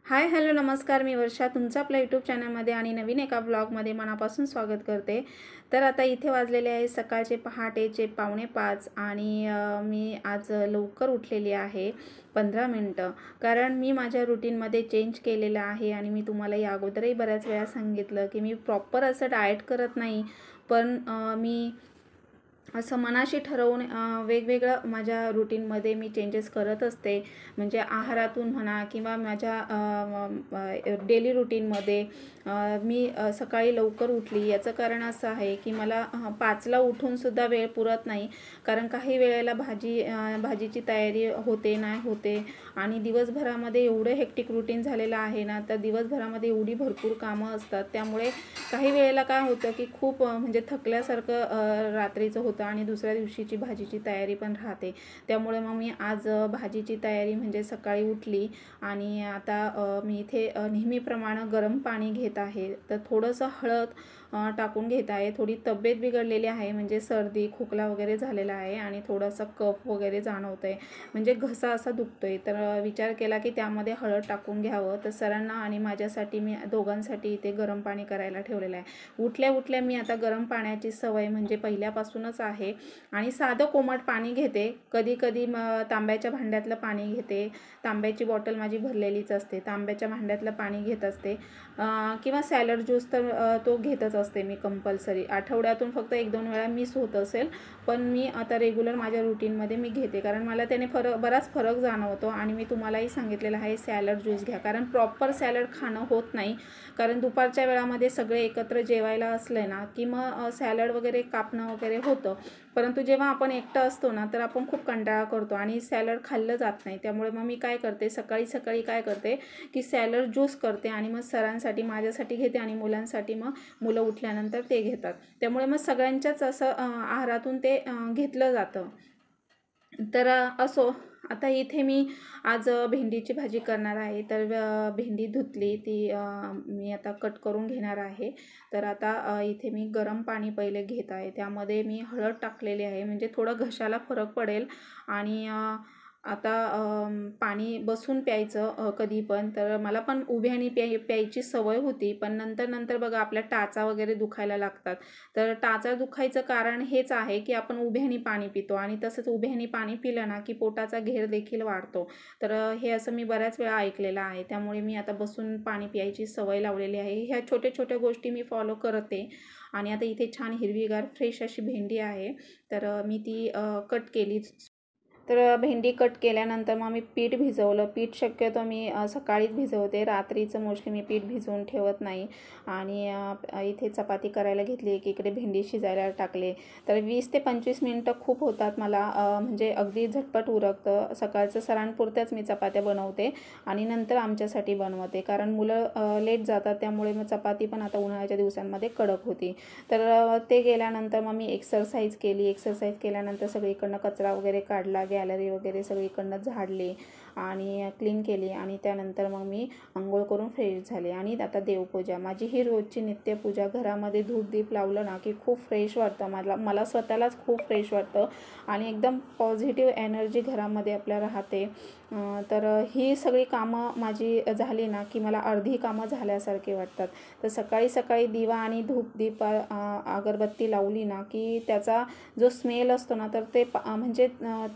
Hi hello नमस्कार, मी वर्षा तुमचं आपल्या यूट्यूब चॅनलमध्ये आणि नवीन एका ब्लॉगमध्ये मनापासून स्वागत करते। तर आता इथे वाजलेले आहे सकाळचे पहाटेचे 4:45 आणि मी आज लवकर उठलेली आहे 15 मिनिटं, कारण मी माझ्या रुटीनमध्ये चेंज केलेलं आहे। आणि मी तुम्हाला या अगोदरही बऱ्याच वेळा सांगितलं की मी प्रॉपर असं डाएट करत नाही, पण मी असं मनाशी ठरवून वेगवेगळं माझ्या रुटीनमध्ये मी चेंजेस करत असते। म्हणजे आहारातून म्हणा किंवा माझ्या डेली रुटीनमध्ये मी सकाळी लवकर उठली याचं कारण असं आहे की मला 5ला उठूनसुद्धा वेळ पुरत नाही, कारण काही वेळेला भाजीची तयारी होते नाही होते आणि दिवसभरामध्ये एवढं हेक्टिक रुटीन झालेलं आहे ना, तर दिवसभरामध्ये एवढी भरपूर कामं असतात, त्यामुळे काही वेळेला काय होतं की खूप म्हणजे थकल्यासारखं रात्रीचं होतं आणि दुसऱ्या दिवशीची भाजीची तयारी पण राहते। त्यामुळे मग मी आज भाजीची तयारी म्हणजे सकाळी उठली आणि आता मी इथे नेहमीप्रमाणे गरम पाणी घेत आहे। तर थोडंसं हळद टाकून घेत आहे। थोडी तब्येत बिघडलेली आहे, म्हणजे सर्दी खोकला वगैरे झालेला आहे आणि थोडासा कफ वगैरे जाणवतं आहे, म्हणजे घसा असा दुखतो आहे। तर विचार केला की त्यामध्ये हळद टाकून घ्यावं। तर सरांना आणि माझ्यासाठी मी दोघांसाठी इथे गरम पाणी करायला ठेवलेलं आहे। उठल्या उठल्या मी आता गरम पाण्याची सवय म्हणजे पहिल्यापासूनच आहे आणि साधं कोमट पाणी घेते। कधी कधी तांब्याच्या भांड्यातलं पाणी घेते, तांब्याची बॉटल माझी भरलेलीच असते, तांब्याच्या भांड्यातलं पाणी घेत असते। किंवा सॅलड ज्यूस तर तो घेतच असते मी कंपल्सरी। आठवड्यातून फक्त 1-2 वेळा मिस होत असेल, पण मी आता रेग्युलर माझ्या रुटीनमध्ये मी घेते, कारण मला त्याने बराच फरक जाणवतो। आणि मी तुम्हालाही सांगितलेलं आहे सॅलड ज्यूस घ्या, कारण प्रॉपर सॅलड खाणं होत नाही, कारण दुपारच्या वेळामध्ये सगळे एकत्र जेवायला असले ना की मग सॅलड वगैरे कापणं वगैरे होतं, परंतु जेव्हा आपण एकटं असतो ना तर आपण खूप कंटाळा करतो आणि सॅलड खाल्लं जात नाही। त्यामुळे मग मी काय करते, सकाळी सकाळी काय करते की सॅलड ज्यूस करते आणि मग सरांसाठी माझ्यासाठी घेते आणि मुलांसाठी मग मुलं उठल्यानंतर ते घेतात। त्यामुळे मग सगळ्यांच्याच असं आहारातून ते घेतलं जातं। तर असो, आता इथे मी आज भेंडीची भाजी करणार आहे। तर भेंडी धुतली, ती मी आता कट करून घेणार आहे। तर आता इथे मी गरम पाणी पहिले घेत आहे, त्यामध्ये मी हळद टाकलेली आहे, म्हणजे थोडं घशाला फरक पडेल। आणि आता पाणी बसून प्यायचं कधी पण, तर मला पण उभ्याने प्यायची सवय होती, पण नंतर बघा आपल्या टाचा वगैरे दुखायला लागतात। तर टाचा दुखायचं कारण हेच आहे की आपण उभ्याने पाणी पितो आणि तसंच उभ्याने पाणी पिलं ना की पोटाचा घेर देखील वाढतो। तर हे असं मी बऱ्याच वेळा ऐकलेलं आहे, त्यामुळे मी आता बसून पाणी प्यायची सवय लावलेली आहे। ह्या छोट्या छोट्या गोष्टी मी फॉलो करते। आणि आता इथे छान हिरवीगार फ्रेश अशी भेंडी आहे, तर मी ती कट केली। तर भेंडी कट केल्यानंतर मग मी पीठ भिजवलं। पीठ शक्यतो मी सकाळीच भिजवते, रात्रीचं मोस्टली मी पीठ भिजवून ठेवत नाही। आणि इथे चपाती करायला घेतली, एकीकडे भेंडी शिजायला टाकले। तर 20 ते 25 मिनटं खूप होतात मला, म्हणजे अगदी झटपट उरकतं। सकाळचं सरांपुरत्याच मी चपात्या बनवते आणि नंतर आमच्यासाठी बनवते, कारण मुलं लेट जातात, त्यामुळे मग चपाती पण आता उन्हाळ्याच्या दिवसांमध्ये कडक होती। तर ते गेल्यानंतर मग मी एक्सरसाइज केली। एक्सरसाइज केल्यानंतर सगळीकडनं कचरा वगैरे काढला, गॅलरी वगैरे सगळीकडनं झाडली आणि क्लीन केली। आणि त्यानंतर मग मी आंघोळ करून फ्रेश झाले। आणि आता देवपूजा, माझी ही रोजची नित्यपूजा, घरामध्ये धूप दीप लावलं ना की खूप फ्रेश वाटतं, मला स्वतःलाच खूप फ्रेश वाटतं आणि एकदम पॉझिटिव्ह एनर्जी घरामध्ये आपल्या राहते। तर ही सगळी कामं माझी झाली ना की मला अर्धी कामं झाल्यासारखे वाटतात। तर सकाळी सकाळी दिवा आणि धूप दीप अगरबत्ती लावली ना की त्याचा जो स्मेल असतो ना, तर ते म्हणजे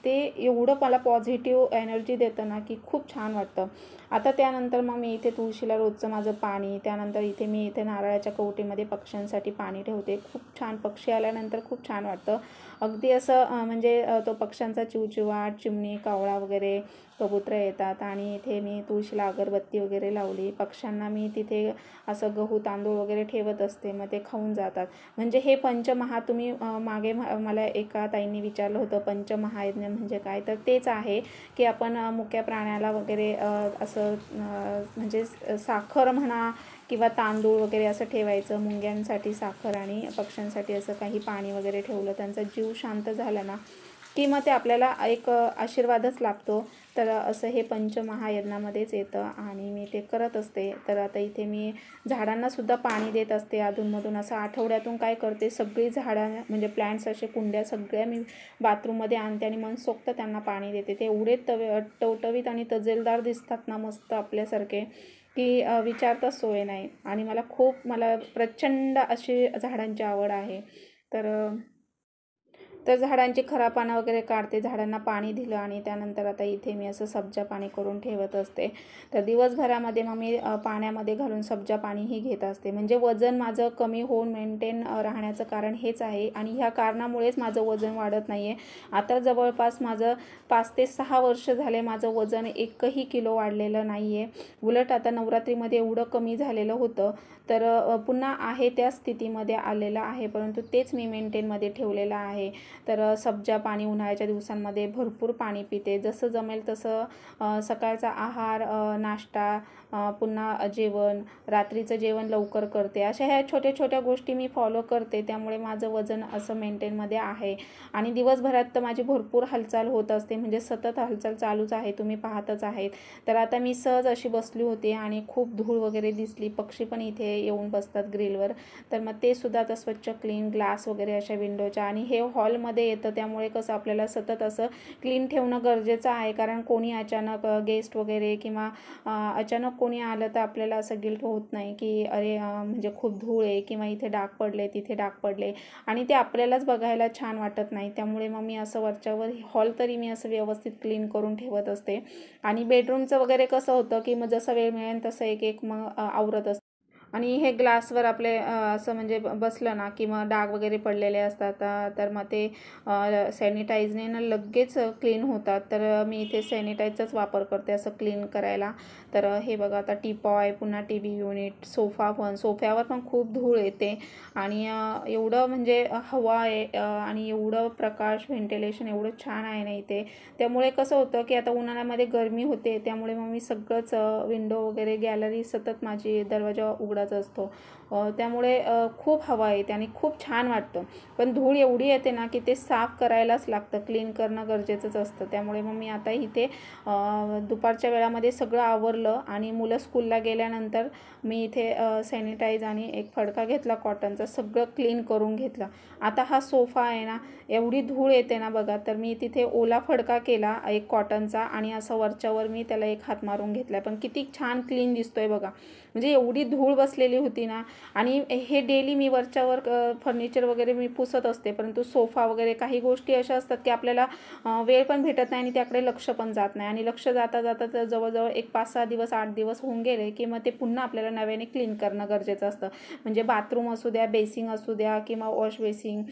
ते एवढं मला पॉझिटिव्ह एनर्जी देतं ना की खूप छान वाटतं। आता त्यानंतर मग मी इथे तुळशीला रोजचं माझं पाणी, त्यानंतर मी इथे नारळाच्या कवटीमध्ये पक्ष्यांसाठी पाणी ठेवते। खूप छान, पक्षी आल्यानंतर खूप छान वाटतं, अगदी असं म्हणजे तो पक्ष्यांचा चिवचिवाट, चिमणी, कावळा वगैरे कबूतर येतात. आणि इथे मी तुळशीला अगरबत्ती वगैरे लावली. पक्ष्यांना मी तिथे असं गहू तांदूळ वगैरे ठेवत असते, मग ते खाऊन जातात. म्हणजे हे पंचमहा तुम्ही मागे मला एका ताईंनी विचारलं होतं पंचमहायज्ञ म्हणजे काय, तर तेच आहे की आपण मुक्या प्राण्याला वगैरे असं म्हणजे साखर म्हणा किंवा तांदूळ वगैरे असं ठेवायचं. मुंग्यांसाठी साखर आणि पक्ष्यांसाठी असं काही पाणी वगैरे ठेवलं, त्यांचा जीव शांत झाला ना की मग ते आपल्याला एक आशीर्वादच लाभतो. तर असं हे पंचमहायज्ञामध्येच येतं आणि मी ते करत असते. तर आता इथे मी झाडांनासुद्धा पाणी देत असते अधूनमधून. असं आठवड्यातून काय करते, सगळी झाडं म्हणजे प्लॅन्ट्स असे कुंड्या सगळ्या मी बाथरूममध्ये आणते आणि मनसोक्त त्यांना पाणी देते. ते एवढे टवटवीत आणि तजेलदार दिसतात ना, मस्त आपल्यासारखे, की विचारता सोय नाही. आणि मला प्रचंड अशी झाडांची आवड आहे. तर झाडांची खरा पानं वगैरे काढते, झाडांना पाणी दिलं आणि त्यानंतर आता इथे मी असं सब्जा पाणी करून ठेवत असते. तर दिवसभरामध्ये मग मी पाण्यामध्ये घालून सब्जा पाणीही घेत असते. म्हणजे वजन माझं कमी होऊन मेंटेन राहण्याचं कारण हेच आहे आणि ह्या कारणामुळेच माझं वजन वाढत नाही आहे. आता जवळपास माझं 5 ते 6 वर्ष झाले माझं वजन 1ही किलो वाढलेलं नाही आहे. उलट आता नवरात्रीमध्ये एवढं कमी झालेलं होतं, तर पुन्हा आहे त्या स्थितीमध्ये आलेलं आहे, परंतु तेच मी मेंटेनमध्ये ठेवलेलं आहे. तर सब्जा पाणी उन्हाळ्याच्या दिवसांमध्ये भरपूर पाणी पिते. जसं जमेल तसं सकाळचा आहार, नाश्ता, पुन्हा जेवण, रात्रीचं जेवण लवकर करते. अशा ह्या छोट्या छोट्या गोष्टी मी फॉलो करते. त्यामुळे माझं वजन असं मेंटेनमध्ये आहे. आणि दिवसभरात तर माझी भरपूर हालचाल होत असते, म्हणजे सतत हालचाल चालूच आहे, तुम्ही पाहतच आहेत. तर आता मी सहज अशी बसली होती आणि खूप धूळ वगैरे दिसली. पक्षी पण इथे येऊन बसतात ग्रिलवर. तर मग ते सुद्धा आता स्वच्छ क्लीन ग्लास वगैरे अशा विंडोच्या, आणि हे हॉलमध्ये येतं त्यामुळे कसं आपल्याला सतत असं क्लीन ठेवणं गरजेचं आहे. कारण कोणी अचानक गेस्ट वगैरे किंवा अचानक कोणी आलं तर आपल्याला असं गिल्ट होत नाही की अरे म्हणजे खूप धूळ आहे किंवा इथे डाग पडले, तिथे डाग पडले, आणि ते आपल्यालाच बघायला छान वाटत नाही. त्यामुळे मग मी असं वरच्यावर हॉल तरी मी असं व्यवस्थित क्लीन करून ठेवत असते. आणि बेडरूमचं वगैरे कसं होतं की मग जसं वेळ मिळेल तसं एक एक मग आवरत असते. आणि हे ग्लासवर आपले असं म्हणजे बसलं ना की मग डाग वगैरे पडलेले असतात, तर मग ते सॅनिटाईजने ना लगेच क्लीन होतात. तर मी इथे सॅनिटाईजचाच वापर करते असं क्लीन करायला. तर हे बघा, आता टीपॉय, पुन्हा टी व्ही युनिट, सोफ्यावर पण खूप धूळ येते. आणि एवढं म्हणजे हवा आहे आणि एवढं प्रकाश, व्हेंटिलेशन एवढं छान आहे ना इथे. त्यामुळे कसं होतं की आता उन्हाळ्यामध्ये गरमी होते, त्यामुळे मग मी सगळंच विंडो वगैरे, गॅलरी सतत माझी दरवाजा उघडाच असतो. त्यामुळे खूप हवा येते आणि खूप छान वाटतं. पण धूळ एवढी येते ना की ते साफ करायलाच लागतं, क्लीन करणं गरजेचंच असतं. त्यामुळे मग मी आता इथे दुपारच्या वेळामध्ये सगळं आवरलं आणि मुलं स्कूलला गेल्यानंतर मी इथे सॅनिटाईज आणि एक फडका घेतला कॉटनचा, सगळं क्लीन करून घेतलं. आता हा सोफा आहे ना, एवढी धूळ येते ना बघा, तर मी तिथे ओला फडका केला एक कॉटनचा आणि असं वरच्यावर मी त्याला एक हात मारून घेतला. पण किती छान क्लीन दिसतोय बघा. म्हणजे एवढी धूळ बसलेली होती ना. आणि हे डेली मी वरच्यावर फर्निचर वगैरे मी पुसत असते, परंतु सोफा वगैरे काही गोष्टी अशा असतात की आपल्याला वेळ पण भेटत नाही आणि त्याकडे लक्ष पण जात नाही. आणि लक्ष जाता जाता तर जवळजवळ एक 5-6 दिवस 8 दिवस होऊन गेले की मग ते पुन्हा आपल्याला नव्याने क्लीन करणं गरजेचं असतं. म्हणजे बाथरूम असू द्या, बेसिंग असू द्या किंवा वॉश बेसिंग,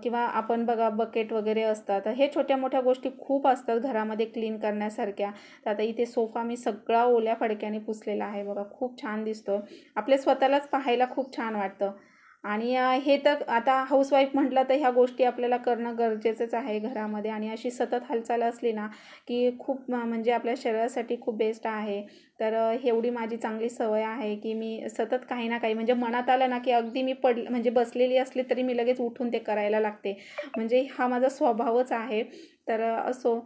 किंवा आपण बघा बकेट वगैरे असतात. हे छोट्या मोठ्या गोष्टी खूप असतात घरामध्ये क्लीन करण्यासारख्या. तर आता इथे सोफा मी सगळा ओल्या फडक्याने पुसलेला आहे बघा, खूप छान दिसतो. आपल्या स्वतःलाच पाहायला खूप छान वाटतं. आणि हे तर आता हाऊसवाईफ म्हटलं तर ह्या गोष्टी आपल्याला करणं गरजेचंच आहे घरामध्ये. आणि अशी सतत हालचाल असली ना की खूप म्हणजे आपल्या शरीरासाठी खूप बेस्ट आहे. तर एवढी माझी चांगली सवय आहे की मी सतत काही ना काही, म्हणजे मनात आलं ना की अगदी मी म्हणजे बसलेली असली तरी मी लगेच उठून ते करायला लागते. म्हणजे हा माझा स्वभावच आहे. तर असो,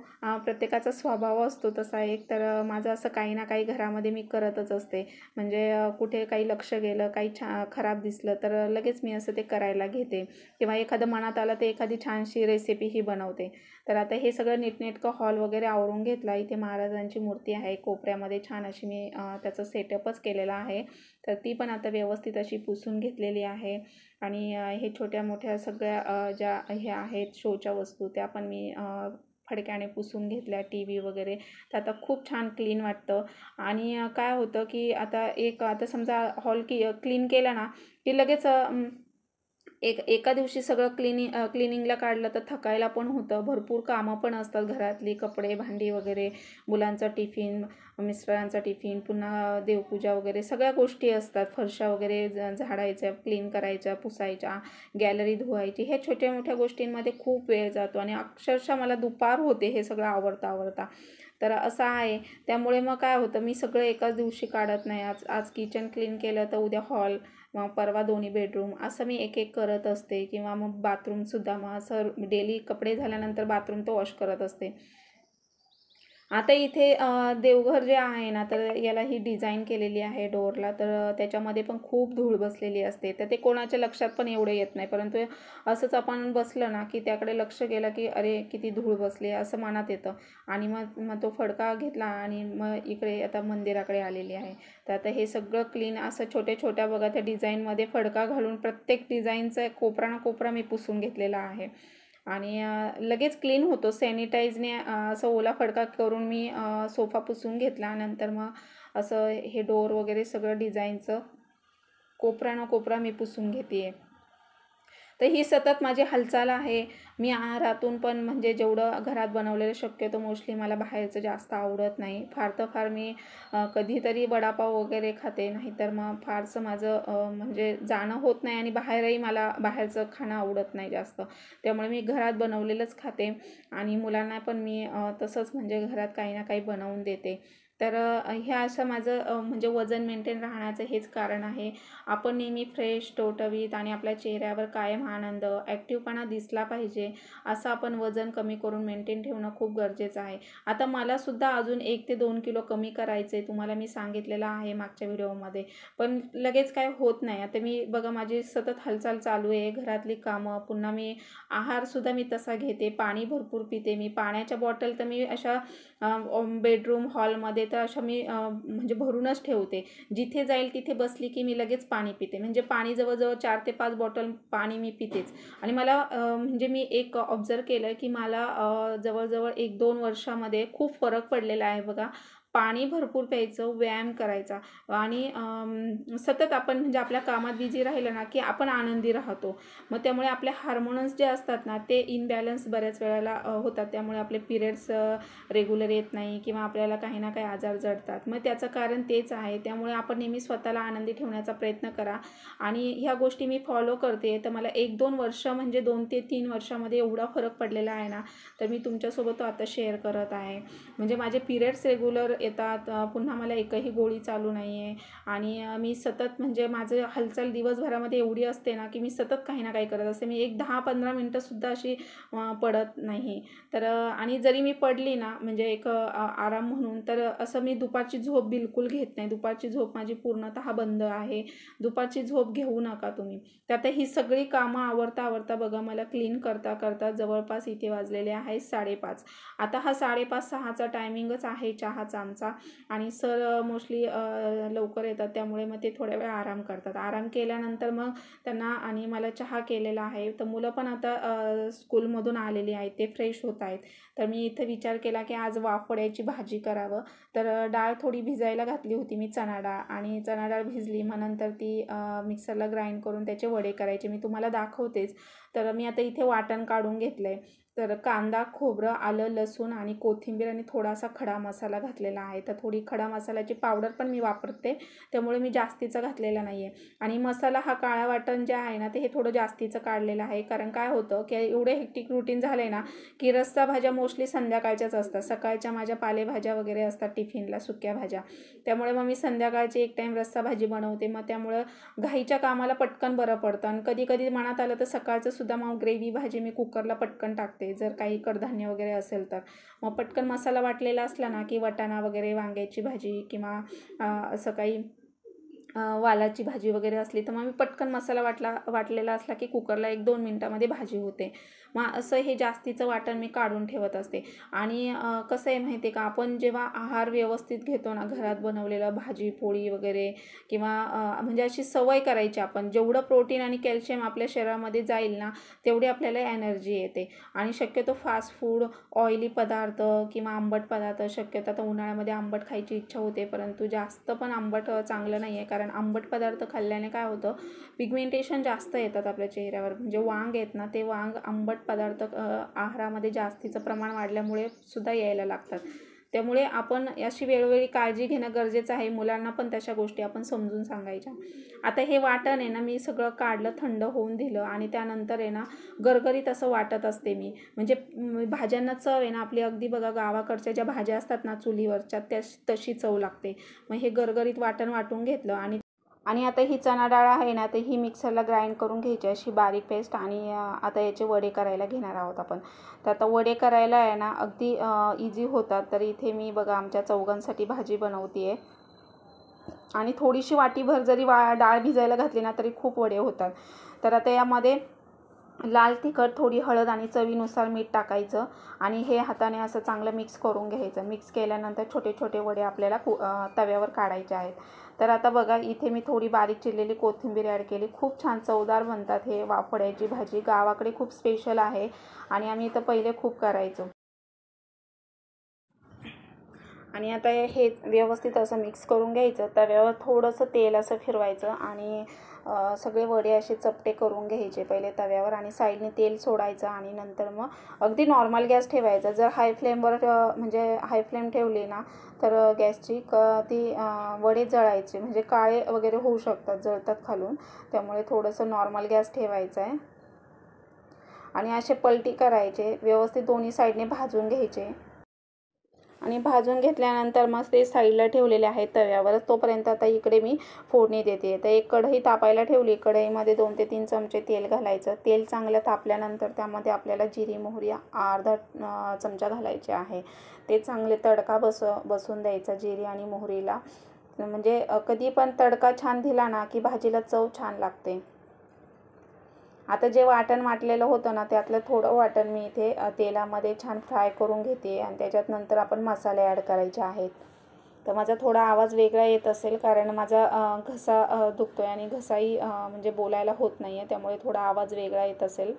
प्रत्येकाचा स्वभाव असतो तसा एक. तर माझं असं काही ना काही घरामध्ये मी करतच असते. म्हणजे कुठे काही लक्ष गेलं, काही खराब दिसलं तर लगेच मी असं ते करायला घेते. किंवा एखादं मनात आलं तर एखादी छानशी रेसिपीही बनवते. तर आता हे सगळं नीटनेटकं हॉल वगैरे आवरून घेतला. इथे महाराजांची मूर्ती आहे कोपऱ्यामध्ये, छान अशी मी त्याचं सेटअपच केलेला आहे. तर ती पण आता व्यवस्थित अशी पुसून घेतलेली आहे. आणि हे छोट्या मोठ्या सगळ्या ज्या हे आहेत शोच्या वस्तू, त्या पण मी फडक्याने पुसून घेतल्या. टी व्ही वगैरे, तर आता खूप छान क्लीन वाटतं. आणि काय होतं की आता समजा हॉल क्लीन केला ना की लगेच एका दिवशी सगळं क्लिनिंगला काढलं तर थकायला पण होतं. भरपूर कामं पण असतात घरातली, कपडे भांडी वगैरे, मुलांचा टिफिन, मिस्टरांचा टिफिन, पुन्हा देवपूजा वगैरे सगळ्या गोष्टी असतात. फरशा वगैरे झाडायच्या, क्लीन करायच्या, पुसायच्या, गॅलरी धुवायची. ह्या छोट्या मोठ्या गोष्टींमध्ये खूप वेळ जातो आणि अक्षरशः मला दुपार होते हे सगळं आवरता. तर असं आहे. त्यामुळे मग काय होतं, मी सगळं एकाच दिवशी काढत नाही. आज किचन क्लीन केलं तर उद्या हॉल, मग परवा दोन्ही बेडरूम, असं मी एक एक करत असते. किंवा मग बाथरूमसुद्धा मग असं डेली कपडे झाल्यानंतर बाथरूम तर वॉश करत असते. आता इथे देवघर जे आहे ना, तर याला ही डिझाईन केलेली आहे डोअरला. तर त्याच्यामध्ये पण खूप धूळ बसलेली असते. तर ते कोणाच्या लक्षात पण एवढं येत नाही, परंतु असंच आपण बसलं ना की त्याकडे लक्ष गेलं की अरे किती धूळ बसली असं मनात येतं. आणि मग मग तो फडका घेतला आणि मग इकडे आता मंदिराकडे आलेली आहे. तर आता हे सगळं क्लीन असं छोट्या बघा त्या डिझाईनमध्ये फडका घालून प्रत्येक डिझाईनचा कोपरा ना कोपरा मी पुसून घेतलेला आहे. आणि लगेच क्लीन होतो सॅनिटाईजने. असं ओला फडका करून मी सोफा पुसून घेतला. नंतर मग असं हे डोअर वगैरे सगळं डिझाईनचं कोपरा ना कोपरा मी पुसून घेते आहे. तर ही सतत माझी हालचाल आहे. मी आहारातून पण म्हणजे जेवढं घरात बनवलेलं शक्यतो मोस्टली मला बाहेरचं जास्त आवडत नाही. फार तर फार मी कधीतरी वडापाव वगैरे खाते, नाहीतर मग फारसं माझं म्हणजे जाणं होत नाही. आणि बाहेरही मला बाहेरचं खाणं आवडत नाही जास्त. त्यामुळे मी घरात बनवलेलंच खाते आणि मुलांना पण मी तसंच म्हणजे घरात काही ना काही बनवून देते. तर हे असं माझं म्हणजे वजन मेंटेन राहण्याचं हेच कारण आहे. आपण नेहमी फ्रेश, टवटवीत आणि आपल्या चेहऱ्यावर कायम आनंद, ॲक्टिव्हपणा दिसला पाहिजे, असं आपण वजन कमी करून मेंटेन ठेवणं खूप गरजेचं आहे. आता मलासुद्धा अजून 1 ते 2 किलो कमी करायचं आहे, तुम्हाला मी सांगितलेलं आहे मागच्या व्हिडिओमध्ये. पण लगेच काय होत नाही. आता मी बघा माझी सतत हालचाल चालू आहे, घरातली कामं, पुन्हा मी आहारसुद्धा मी तसा घेते, पाणी भरपूर पिते मी. पाण्याच्या बॉटल तर मी अशा बेडरूम, हॉलमध्ये तर अशा मी म्हणजे भरूनच ठेवते. जिथे जाईल तिथे बसली की मी लगेच पाणी पिते. म्हणजे पाणी जवळजवळ 4 ते 5 बॉटल पाणी मी पितेच. आणि मला म्हणजे मी एक ऑब्झर्व केलं की मला जवळजवळ 1-2 वर्षामध्ये खूप फरक पडलेला आहे बघा. पाणी भरपूर प्यायचं, व्यायाम करायचा आणि सतत आपण म्हणजे आपल्या कामात बिझी राहिलं ना की आपण आनंदी राहतो. मग त्यामुळे आपले हार्मोन्स जे असतात ना ते इनबॅलन्स बऱ्याच वेळेला होतात. त्यामुळे आपले पिरियड्स रेग्युलर येत नाही किंवा आपल्याला काही ना काही आजार जडतात. मग त्याचं कारण तेच आहे. त्यामुळे आपण नेहमी स्वतःला आनंदी ठेवण्याचा प्रयत्न करा. आणि ह्या गोष्टी मी फॉलो करते. तर मला 1-2 वर्ष म्हणजे 2 ते 3 वर्षामध्ये एवढा फरक पडलेला आहे ना, तर मी तुमच्यासोबत तो आता शेअर करत आहे. म्हणजे माझे पिरियड्स रेग्युलर येतात, पुन्हा मला एकही गोळी चालू नाही आहे. आणि मी सतत म्हणजे माझं हालचाल दिवसभरामध्ये एवढी असते ना की मी सतत काही ना काही करत असते. मी एक 10-15 मिनटंसुद्धा अशी पडत नाही. तर आणि जरी मी पडली ना म्हणजे एक आराम म्हणून, तर असं मी दुपारची झोप बिलकुल घेत नाही. दुपारची झोप माझी पूर्णतः बंद आहे. दुपारची झोप घेऊ नका तुम्ही. तर आता ही सगळी कामं आवरता बघा मला क्लीन करता जवळपास इथे वाजलेले आहे 5:30. आता हा 5:30-6चा टायमिंगच आहे चहाचा आमचा. आणि सर मोस्टली लवकर येतात, त्यामुळे मग ते थोड्या वेळ आराम करतात. आराम केल्यानंतर मग त्यांना आणि मला चहा केलेला आहे. तर मुलं पण आता स्कूलमधून आलेली आहेत, ते फ्रेश होत आहेत. तर मी इथं विचार केला की आज वाफवड्याची भाजी करावं. तर डाळ थोडी भिजायला घातली होती मी, चणा डाळ, आणि चणा डाळ भिजली. मग नंतर ती मिक्सरला ग्राइंड करून त्याचे वडे करायचे, मी तुम्हाला दाखवतेच. तर मी आता इथे वाटण काढून घेतलं आहे. तर कांदा, खोबरं, आलं, लसूण आणि कोथिंबीर आणि थोडासा खडा मसाला घातलेला आहे. तर थोडी खडा मसाल्याची पावडर पण मी वापरते, त्यामुळे मी जास्तीचं घातलेला नाही आहे. आणि मसाला हा काळा वाटण जे आहे ना, ते हे थोडं जास्तीचं काढलेलं आहे. कारण काय होतं की एवढे हेक्टिक रुटीन झालं आहे ना की रस्सा भाज्या मोस्टली संध्याकाळच्याच असतात. सकाळच्या माझ्या पालेभाज्या वगैरे असतात टिफिनला, सुक्या भाज्या. त्यामुळे मग मी संध्याकाळची एक टाईम रस्सा भाजी बनवते. मग त्यामुळं घाईच्या कामाला पटकन बरं पडतं. आणि कधी मनात आलं तर सकाळचं सुद्धा मग ग्रेव्ही भाजी मी कुकरला पटकन टाकते, जर काही कडधान्य वगैरे असेल तर. मग पटकन मसाला वाटलेला असला ना की वाटाणा वगैरे, वांग्याची भाजी किंवा असं काही वालाची भाजी वगैरे असली तर मग मी पटकन मसाला वाटलेला असला की कुकरला 1-2 मिनटामध्ये भाजी होते. मग असं हे जास्तीचं वाटण मी काढून ठेवत असते. आणि कसं आहे माहिती आहे का, आपण जेव्हा आहार व्यवस्थित घेतो ना, घरात बनवलेलं भाजी पोळी वगैरे, किंवा म्हणजे अशी सवय करायची आपण, जेवढं प्रोटीन आणि कॅल्शियम आपल्या शरीरामध्ये जाईल ना तेवढी आपल्याला एनर्जी येते. आणि शक्यतो फास्ट फूड, ऑइली पदार्थ किंवा आंबट पदार्थ, शक्यतो आता उन्हाळ्यामध्ये आंबट खायची इच्छा होते, परंतु जास्त पण आंबट चांगलं नाही आहे. कारण आंबट पदार्थ खाल्ल्याने काय होतं, पिगमेंटेशन जास्त येतात आपल्या चेहऱ्यावर. म्हणजे वांग आहेत ना, ते वांग आंबट पदार्थ आहारामध्ये जास्तीचं प्रमाण वाढल्यामुळे सुद्धा यायला लागतात. त्यामुळे आपण अशी वेळोवेळी काळजी घेणं गरजेचं आहे. मुलांना पण तशा गोष्टी आपण समजून सांगायच्या. आता हे वाटण आहे ना, मी सगळं काढलं, थंड होऊन दिलं आणि त्यानंतर आहे ना गरगरीत असं वाटत असते मी. म्हणजे भाज्यांना चव आहे ना आपली, अगदी बघा गावाकडच्या ज्या भाज्या असतात ना चुलीवरच्या, त्या तशी चव लागते. मग हे गरगरीत वाटण वाटून घेतलं आणि आता ही चणा डाळ आहे ना, तर ही मिक्सरला ग्राइंड करून घ्यायची अशी बारीक पेस्ट. आणि आता याचे वडे करायला घेणार आहोत आपण. तर आता वडे करायला आहे ना अगदी इझी होतात. तर इथे मी बघा आमच्या चौघांसाठी भाजी बनवते आहे आणि थोडीशी वाटीभर जरी डाळ भिजायला घातली ना तरी खूप वडे होतात. तर आता यामध्ये लाल तिखट, थोडी हळद आणि चवीनुसार मीठ टाकायचं आणि हे हाताने असं चांगलं मिक्स करून घ्यायचं. मिक्स केल्यानंतर छोटे छोटे वडे आपल्याला तव्यावर काढायचे आहेत. तर आता बघा इथे मी थोडी बारीक चिरलेली कोथिंबीर ॲड केली. खूप छान चवदार बनतात हे वड्याची भाजी. गावाकडे खूप स्पेशल आहे आणि आम्ही इथं पहिले खूप करायचो. आणि आता हे व्यवस्थित असं मिक्स करून घ्यायचं. तव्यावर थोडंसं तेल असं फिरवायचं आणि सगळे वडे असे चपटे करून घ्यायचे पहिले तव्यावर आणि साईडने तेल सोडायचं आणि नंतर मग अगदी नॉर्मल गॅस ठेवायचा. जर हाय फ्लेमवर म्हणजे हाय फ्लेम ठेवली ना तर गॅसची ती वडे जळायचे, म्हणजे काळे वगैरे होऊ शकतात, जळतात खालून. त्यामुळे थोडंसं नॉर्मल गॅस ठेवायचा आहे आणि असे पलटी करायचे, व्यवस्थित दोन्ही साईडने भाजून घ्यायचे. आणि भाजून घेतल्यानंतर मग ते साईडला ठेवलेले आहेत तव्यावर. तोपर्यंत आता इकडे मी फोडणी देते. तर एक कढई तापायला ठेवली. कढईमध्ये 2 ते 3 चमचे तेल घालायचं. तेल चांगलं तापल्यानंतर त्यामध्ये आपल्याला जिरी मोहरी अर्धा चमचा घालायचे आहे. ते चांगले तडका बसून द्यायचा जिरी आणि मोहरीला. म्हणजे कधी पण तडका छान दिला ना की भाजीला चव छान लागते. आता जे वाटण वाटलेलं होतं ना त्यातलं थोडं वाटण मी इथे तेलामध्ये छान फ्राय करून घेते आणि त्याच्यात नंतर आपण मसाले ॲड करायचे आहेत. तर माझा थोडा आवाज वेगळा येत असेल कारण माझा घसा दुखतो आहे आणि घसाही म्हणजे बोलायला होत नाही आहे, त्यामुळे थोडा आवाज वेगळा येत असेल.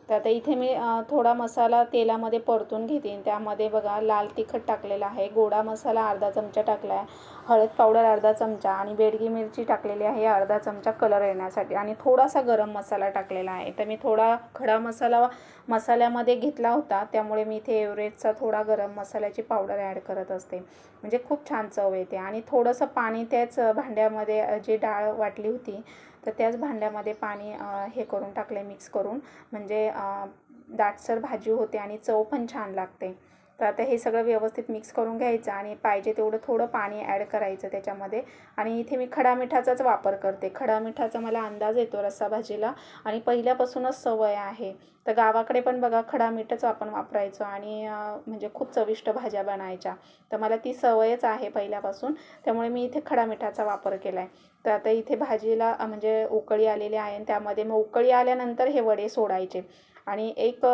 तर आता इथे मी थोडा मसाला तेलामध्ये परतून घेते. त्यामध्ये बघा लाल तिखट टाकलेला आहे, गोडा मसाला अर्धा चमचा टाकला आहे, हळद पावडर अर्धा चमचा आणि बेडगी मिरची टाकलेली आहे अर्धा चमचा कलर येण्यासाठी आणि थोडासा गरम मसाला टाकलेला आहे. तर मी थोडा खडा मसाला मसाल्यामध्ये घेतला होता, त्यामुळे मी इथे एव्हरेस्टचा थोडा गरम मसाल्याची पावडर ॲड करत असते. म्हणजे खूप छान चव येते. आणि थोडंसं पाणी त्याच भांड्यामध्ये जी डाळ वाटली होती तर त्याच भांड्यामध्ये पाणी हे करून टाकले, मिक्स करून. म्हणजे दाटसर भाजी होते आणि चव पण छान लागते. तर आता हे सगळं व्यवस्थित मिक्स करून घ्यायचं आणि पाहिजे तेवढं थोडं पाणी ॲड करायचं त्याच्यामध्ये. आणि इथे मी खडा मिठाचाच वापर करते. खडा मिठाचा मला अंदाज येतो रस्साभाजीला आणि पहिल्यापासूनच सवय आहे. तर गावाकडे पण बघा खडा मीठच आपण वापरायचो आणि म्हणजे खूप चविष्ट भाज्या बनायच्या. तर मला ती सवयच आहे पहिल्यापासून, त्यामुळे मी इथे खडा मिठाचा वापर केला आहे. तर आता इथे भाजीला म्हणजे उकळी आलेली आहे आणि त्यामध्ये मग उकळी आल्यानंतर हे वडे सोडायचे आणि एक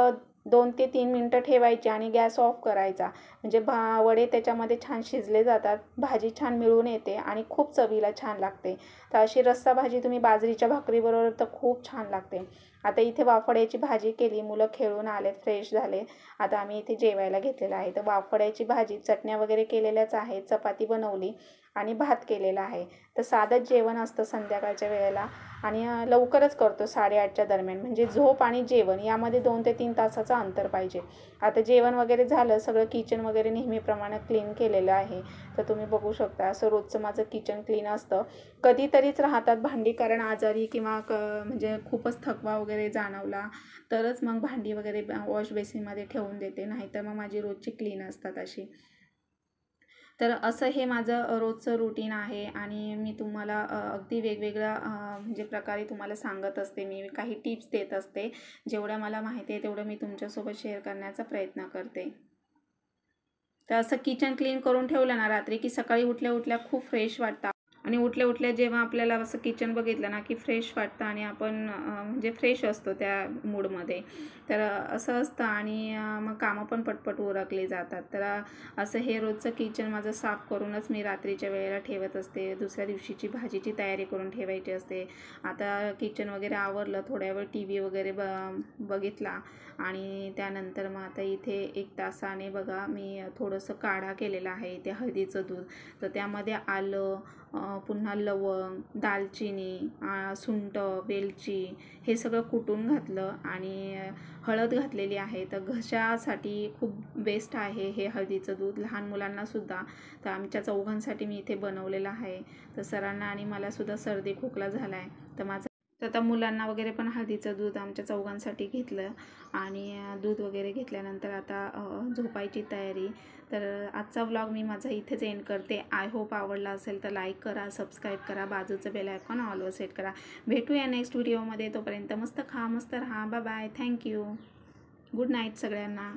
2 ते 3 मिनटं ठेवायचे आणि गॅस ऑफ करायचा. म्हणजे वडे त्याच्यामध्ये छान शिजले जातात, भाजी छान मिळून येते आणि खूप चवीला छान लागते. तर अशी रस्सा भाजी तुम्ही बाजरीच्या भाकरीबरोबर तर खूप छान लागते. आता इथे वाफड्याची भाजी केली, मुलं खेळून आलेत, फ्रेश झाले. आता आम्ही इथे जेवायला घेतलेलं आहे. तर वाफड्याची भाजी, चटण्या वगैरे केलेल्याच आहेत, चपाती बनवली आणि भात केलेला आहे. तर साधंच जेवण असतं संध्याकाळच्या वेळेला आणि लवकरच करतो 8:30च्या दरम्यान. म्हणजे झोप आणि जेवण यामध्ये 2 ते 3 तासाचं अंतर पाहिजे. आता जेवण वगैरे झालं, सगळं किचन वगैरे नेहमीप्रमाणे क्लीन केलेलं आहे. तर तुम्ही बघू शकता असं रोजचं माझं किचन क्लीन असतं. कधीतरीच राहतात भांडी, कारण आजारी किंवा म्हणजे खूपच थकवा वगैरे जाणवला तरच मग भांडी वगैरे वॉश बेसिनमध्ये ठेवून देते, नाहीतर मग माझी रोजची क्लीन असतात अशी. तर असं हे माझं रोजचं रुटीन आहे आणि मी तुम्हाला अगदी वेगवेगळ्या म्हणजे प्रकारे तुम्हाला सांगत असते. मी काही टिप्स देत असते. जेवढ्या मला माहिती आहे तेवढं मी तुमच्यासोबत शेअर करण्याचा प्रयत्न करते. तर असं किचन क्लीन करून ठेवलं ना रात्री की सकाळी उठल्या उठल्या खूप फ्रेश वाटतं आणि उठल्या उठल्या जेव्हा आपल्याला असं किचन बघितलं ना की फ्रेश वाटतं आणि आपण म्हणजे फ्रेश असतो त्या मूडमध्ये. तर असं असतं आणि मग कामं पण पटपट उरकली जातात. तर असं हे रोजचं किचन माझं साफ करूनच मी रात्रीच्या वेळेला ठेवत असते. दुसऱ्या दिवशीची भाजीची तयारी करून ठेवायची असते. आता किचन वगैरे आवरलं, थोड्या वेळ TV वगैरे बघितला आणि त्यानंतर मग आता इथे 1 तासाने बघा मी थोडंसं काढा केलेला आहे, इथे हळदीचं दूध. तर त्यामध्ये आलं, पुन्हा लवंग, दालचिनी, सुंठ, वेलची हे सगळं कुटून घातलं आणि हळद घातलेली आहे. तर घशासाठी खूप बेस्ट आहे हे हळदीचं दूध, लहान मुलांनासुद्धा. तर आमच्या चौघांसाठी मी इथे बनवलेलं आहे. तर सरांना आणि मलासुद्धा सर्दी खोकला झाला आहे. तर आता मुलांना वगैरे पण हळदीचं दूध आमच्या चौघांसाठी घेतलं आणि दूध वगैरे घेतल्यानंतर आता झोपायची तयारी. तर आजचा व्लॉग मी माझा इथेच एंड करते. आय होप आवडला असेल तर लाईक करा, सबस्क्राईब करा, बाजूचं बेल आयकॉन ऑलवर सेट करा. भेटूया नेक्स्ट व्हिडिओमध्ये. तोपर्यंत मस्त खा, मस्त राहा. Bye bye. Thank you. Good night सगळ्यांना.